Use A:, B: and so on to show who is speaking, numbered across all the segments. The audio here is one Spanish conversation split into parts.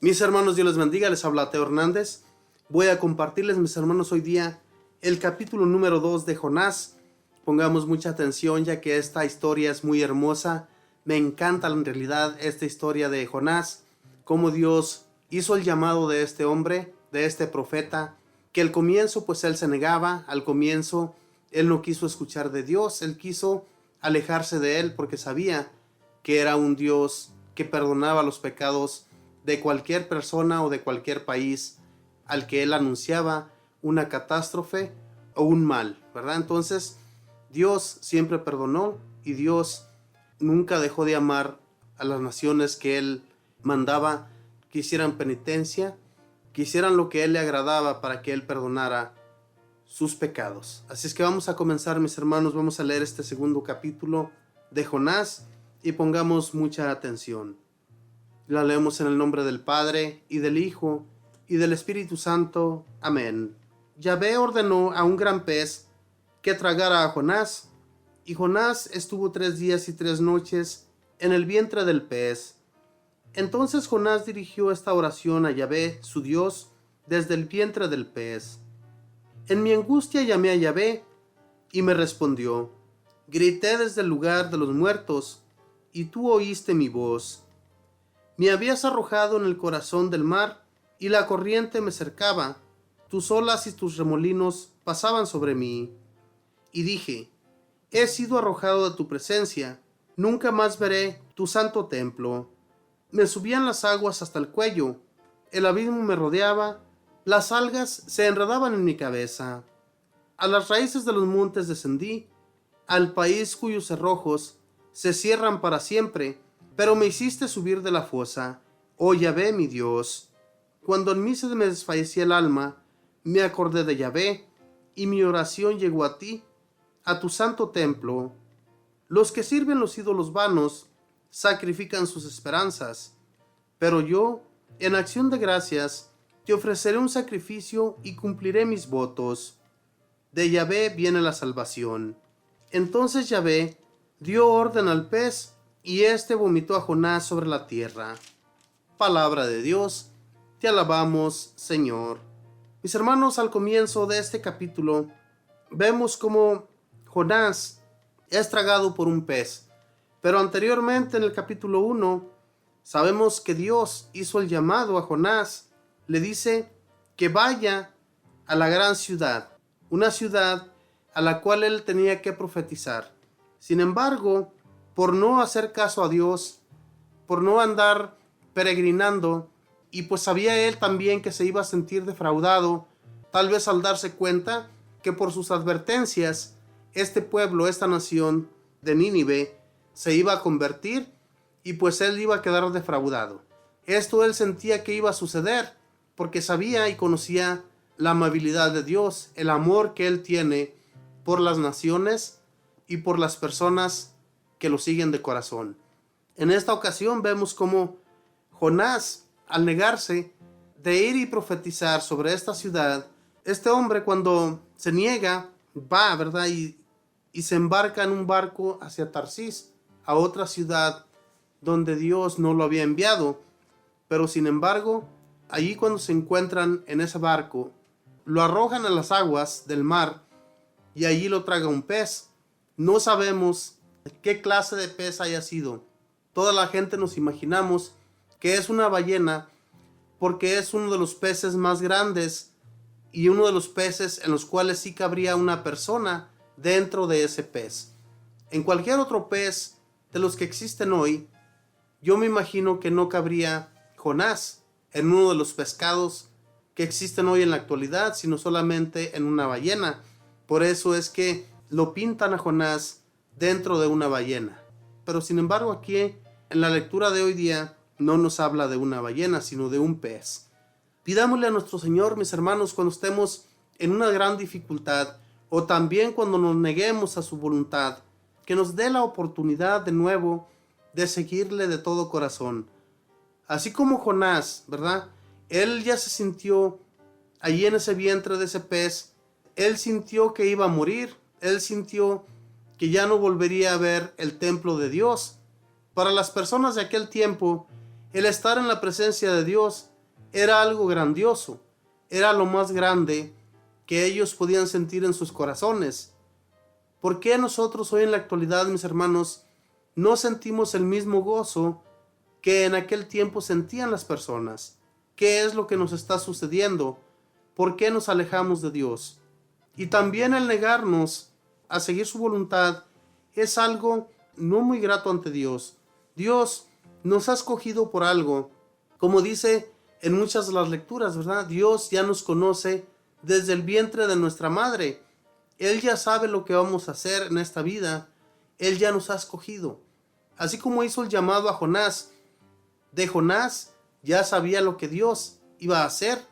A: Mis hermanos, Dios les bendiga, les habla Teo Hernández. Voy a compartirles, mis hermanos, hoy día el capítulo número 2 de Jonás. Pongamos mucha atención ya que esta historia es muy hermosa. Me encanta en realidad esta historia de Jonás, cómo Dios hizo el llamado de este hombre, de este profeta, que al comienzo pues él se negaba, al comienzo él no quiso escuchar de Dios, él quiso alejarse de él porque sabía que era un Dios que perdonaba los pecados de cualquier persona o de cualquier país al que él anunciaba una catástrofe o un mal, ¿verdad? Entonces Dios siempre perdonó y Dios nunca dejó de amar a las naciones que él mandaba que hicieran penitencia, que hicieran lo que a él le agradaba para que él perdonara sus pecados. Así es que vamos a comenzar, mis hermanos, vamos a leer este segundo capítulo de Jonás y pongamos mucha atención. La leemos en el nombre del Padre, y del Hijo, y del Espíritu Santo. Amén. Yahvé ordenó a un gran pez que tragara a Jonás, y Jonás estuvo 3 días y 3 noches en el vientre del pez. Entonces Jonás dirigió esta oración a Yahvé, su Dios, desde el vientre del pez. En mi angustia llamé a Yahvé, y me respondió. Grité desde el lugar de los muertos, y tú oíste mi voz. Me habías arrojado en el corazón del mar, y la corriente me cercaba. Tus olas y tus remolinos pasaban sobre mí. Y dije, he sido arrojado de tu presencia, nunca más veré tu santo templo. Me subían las aguas hasta el cuello, el abismo me rodeaba, las algas se enredaban en mi cabeza. A las raíces de los montes descendí, al país cuyos cerrojos se cierran para siempre, pero me hiciste subir de la fosa, oh Yahvé mi Dios. Cuando en mí se me desfallecía el alma, me acordé de Yahvé, y mi oración llegó a ti, a tu santo templo. Los que sirven los ídolos vanos sacrifican sus esperanzas, pero yo, en acción de gracias, te ofreceré un sacrificio y cumpliré mis votos. De Yahvé viene la salvación. Entonces Yahvé dio orden al pez, y éste vomitó a Jonás sobre la tierra. Palabra de Dios, te alabamos, Señor. Mis hermanos, al comienzo de este capítulo, vemos cómo Jonás es tragado por un pez. Pero anteriormente, en el capítulo 1, sabemos que Dios hizo el llamado a Jonás. Le dice que vaya a la gran ciudad, una ciudad a la cual él tenía que profetizar. Sin embargo, por no hacer caso a Dios, por no andar peregrinando, y pues sabía él también que se iba a sentir defraudado, tal vez al darse cuenta que por sus advertencias, este pueblo, esta nación de Nínive, se iba a convertir, y pues él iba a quedar defraudado. Esto él sentía que iba a suceder, porque sabía y conocía la amabilidad de Dios, el amor que él tiene por las naciones y por las personas que lo siguen de corazón. En esta ocasión vemos cómo Jonás, al negarse de ir y profetizar sobre esta ciudad, este hombre cuando se niega, va, ¿verdad? Y se embarca en un barco hacia Tarsis, a otra ciudad donde Dios no lo había enviado. Pero sin embargo, allí cuando se encuentran en ese barco, lo arrojan a las aguas del mar y allí lo traga un pez. No sabemos qué clase de pez haya sido. Toda la gente nos imaginamos que es una ballena porque es uno de los peces más grandes y uno de los peces en los cuales sí cabría una persona dentro de ese pez. En cualquier otro pez de los que existen hoy, yo me imagino que no cabría Jonás en uno de los pescados que existen hoy en la actualidad, sino solamente en una ballena. Por eso es que lo pintan a Jonás dentro de una ballena. Pero sin embargo aquí en la lectura de hoy día no nos habla de una ballena, sino de un pez. Pidámosle a nuestro Señor, mis hermanos, cuando estemos en una gran dificultad o también cuando nos neguemos a su voluntad, que nos dé la oportunidad de nuevo de seguirle de todo corazón. Así como Jonás, ¿verdad? Él ya se sintió allí en ese vientre de ese pez, él sintió que iba a morir, él sintió que ya no volvería a ver el templo de Dios. Para las personas de aquel tiempo, el estar en la presencia de Dios era algo grandioso, era lo más grande que ellos podían sentir en sus corazones. ¿Por qué nosotros hoy en la actualidad, mis hermanos, no sentimos el mismo gozo que en aquel tiempo sentían las personas? ¿Qué es lo que nos está sucediendo? ¿Por qué nos alejamos de Dios? Y también el negarnos a seguir su voluntad es algo no muy grato ante Dios. Dios nos ha escogido por algo, como dice en muchas de las lecturas, ¿verdad? Dios ya nos conoce desde el vientre de nuestra madre. Él ya sabe lo que vamos a hacer en esta vida. Él ya nos ha escogido. Así como hizo el llamado a Jonás, de Jonás ya sabía lo que Dios iba a hacer.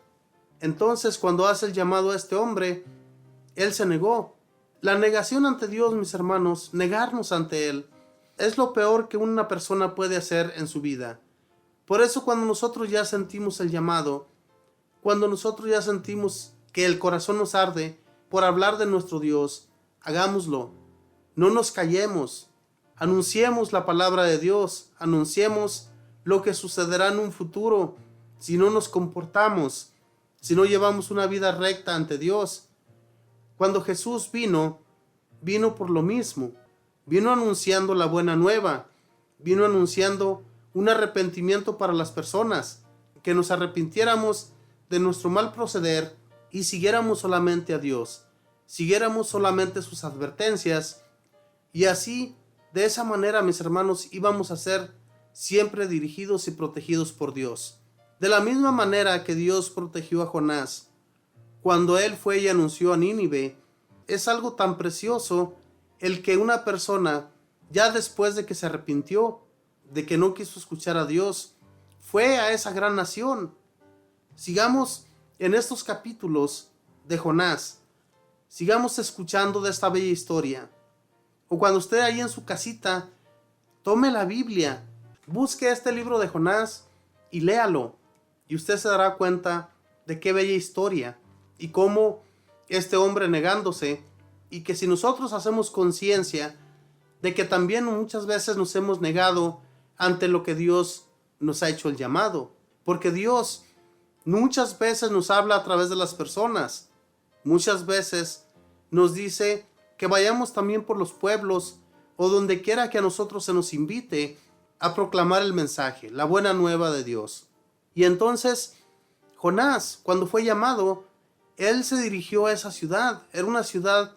A: Entonces, cuando hace el llamado a este hombre, él se negó. La negación ante Dios, mis hermanos, negarnos ante Él, es lo peor que una persona puede hacer en su vida. Por eso, cuando nosotros ya sentimos el llamado, cuando nosotros ya sentimos que el corazón nos arde por hablar de nuestro Dios, hagámoslo. No nos callemos. Anunciemos la palabra de Dios. Anunciemos lo que sucederá en un futuro si no nos comportamos, si no llevamos una vida recta ante Dios. Cuando Jesús vino por lo mismo. Vino anunciando la buena nueva. Vino anunciando un arrepentimiento para las personas, que nos arrepintiéramos de nuestro mal proceder y siguiéramos solamente a Dios, siguiéramos solamente sus advertencias, y así, de esa manera, mis hermanos, íbamos a ser siempre dirigidos y protegidos por Dios. De la misma manera que Dios protegió a Jonás cuando él fue y anunció a Nínive, es algo tan precioso el que una persona, ya después de que se arrepintió, de que no quiso escuchar a Dios, fue a esa gran nación. Sigamos en estos capítulos de Jonás, sigamos escuchando de esta bella historia. O cuando usted ahí en su casita, tome la Biblia, busque este libro de Jonás y léalo, y usted se dará cuenta de qué bella historia y cómo este hombre negándose, y que si nosotros hacemos conciencia de que también muchas veces nos hemos negado ante lo que Dios nos ha hecho el llamado, porque Dios muchas veces nos habla a través de las personas, muchas veces nos dice que vayamos también por los pueblos o donde quiera que a nosotros se nos invite a proclamar el mensaje, la buena nueva de Dios. Y entonces Jonás, cuando fue llamado, él se dirigió a esa ciudad. Era una ciudad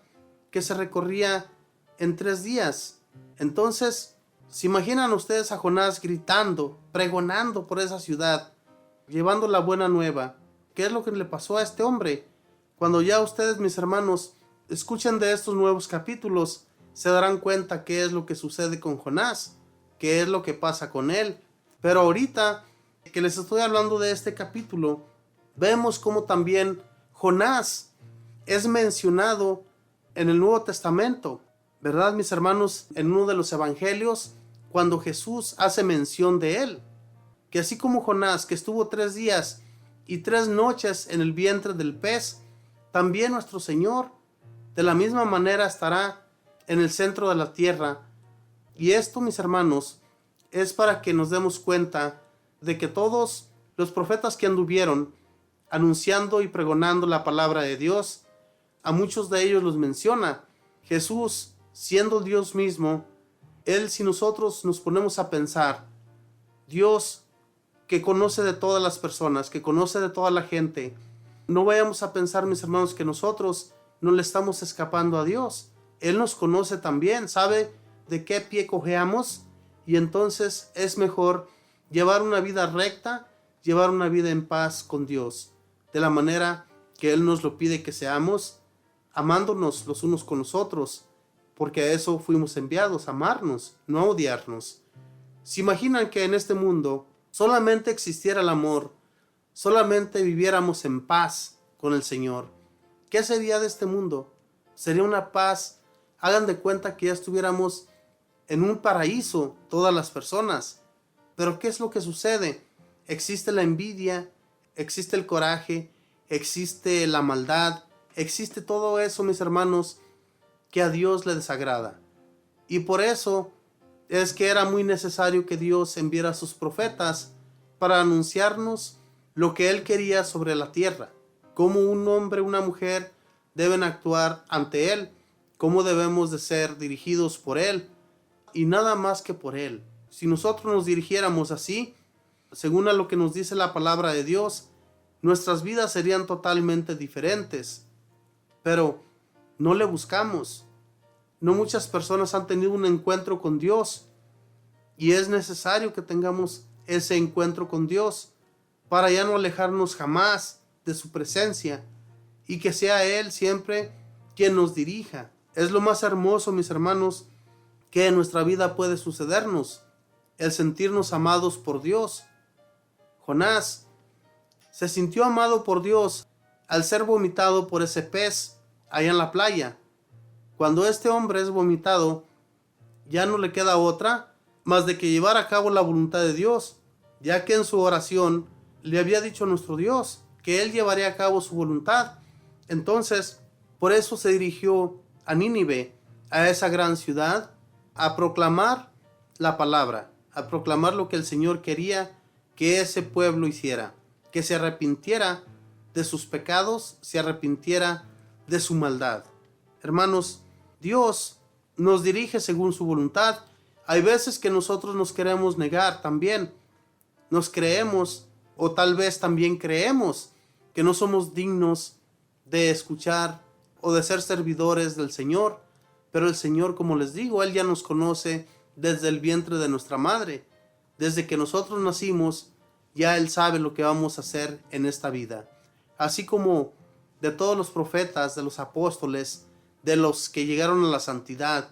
A: que se recorría en 3 días. Entonces, ¿se imaginan ustedes a Jonás gritando, pregonando por esa ciudad, llevando la buena nueva? ¿Qué es lo que le pasó a este hombre? Cuando ya ustedes, mis hermanos, escuchen de estos nuevos capítulos, se darán cuenta qué es lo que sucede con Jonás, qué es lo que pasa con él. Pero ahorita que les estoy hablando de este capítulo, vemos cómo también Jonás es mencionado en el Nuevo Testamento, ¿verdad, mis hermanos? En uno de los evangelios, cuando Jesús hace mención de él, que así como Jonás, que estuvo 3 días y 3 noches en el vientre del pez, también nuestro Señor de la misma manera estará en el centro de la tierra. Y esto, mis hermanos, es para que nos demos cuenta de que todos los profetas que anduvieron anunciando y pregonando la palabra de Dios, a muchos de ellos los menciona. Jesús, siendo Dios mismo, Él, si nosotros nos ponemos a pensar, Dios que conoce de todas las personas, que conoce de toda la gente, no vayamos a pensar, mis hermanos, que nosotros no le estamos escapando a Dios. Él nos conoce también, sabe de qué pie cojeamos, y entonces es mejor llevar una vida recta, llevar una vida en paz con Dios, de la manera que Él nos lo pide que seamos, amándonos los unos con los otros, porque a eso fuimos enviados, a amarnos, no a odiarnos. ¿Se imaginan que en este mundo solamente existiera el amor, solamente viviéramos en paz con el Señor? ¿Qué sería de este mundo? Sería una paz, hagan de cuenta que ya estuviéramos en un paraíso todas las personas. Pero ¿qué es lo que sucede? Existe la envidia, existe el coraje, existe la maldad, existe todo eso, mis hermanos, que a Dios le desagrada. Y por eso es que era muy necesario que Dios enviara a sus profetas para anunciarnos lo que Él quería sobre la tierra, cómo un hombre y una mujer deben actuar ante Él, cómo debemos de ser dirigidos por Él y nada más que por Él. Si nosotros nos dirigiéramos así, según a lo que nos dice la palabra de Dios, nuestras vidas serían totalmente diferentes. Pero no le buscamos. No muchas personas han tenido un encuentro con Dios y es necesario que tengamos ese encuentro con Dios para ya no alejarnos jamás de su presencia y que sea Él siempre quien nos dirija. Es lo más hermoso, mis hermanos, que en nuestra vida puede sucedernos, el sentirnos amados por Dios. Jonás se sintió amado por Dios al ser vomitado por ese pez allá en la playa. Cuando este hombre es vomitado, ya no le queda otra más de que llevar a cabo la voluntad de Dios, ya que en su oración le había dicho a nuestro Dios que Él llevaría a cabo su voluntad. Entonces, por eso se dirigió a Nínive, a esa gran ciudad, a proclamar la palabra, a proclamar lo que el Señor quería que ese pueblo hiciera, que se arrepintiera de sus pecados, se arrepintiera de su maldad. Hermanos, Dios nos dirige según su voluntad. Hay veces que nosotros nos queremos negar también. Nos creemos, o tal vez también creemos, que no somos dignos de escuchar o de ser servidores del Señor. Pero el Señor, como les digo, Él ya nos conoce desde el vientre de nuestra madre. Desde que nosotros nacimos, ya Él sabe lo que vamos a hacer en esta vida. Así como de todos los profetas, de los apóstoles, de los que llegaron a la santidad,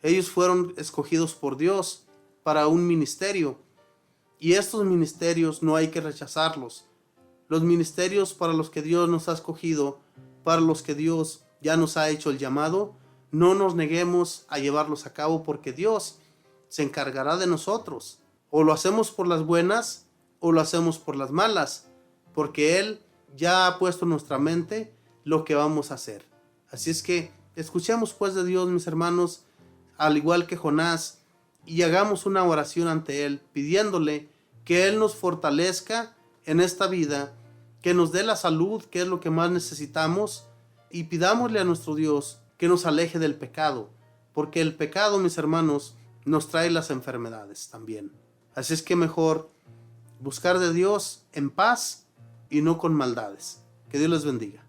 A: ellos fueron escogidos por Dios para un ministerio. Y estos ministerios no hay que rechazarlos. Los ministerios para los que Dios nos ha escogido, para los que Dios ya nos ha hecho el llamado, no nos neguemos a llevarlos a cabo porque Dios se encargará de nosotros. O lo hacemos por las buenas o lo hacemos por las malas, porque Él ya ha puesto en nuestra mente lo que vamos a hacer. Así es que escuchemos pues de Dios, mis hermanos, al igual que Jonás, y hagamos una oración ante Él, pidiéndole que Él nos fortalezca en esta vida, que nos dé la salud, que es lo que más necesitamos, y pidámosle a nuestro Dios que nos aleje del pecado, porque el pecado, mis hermanos, nos trae las enfermedades también. Así es que mejor buscar de Dios en paz y no con maldades. Que Dios les bendiga.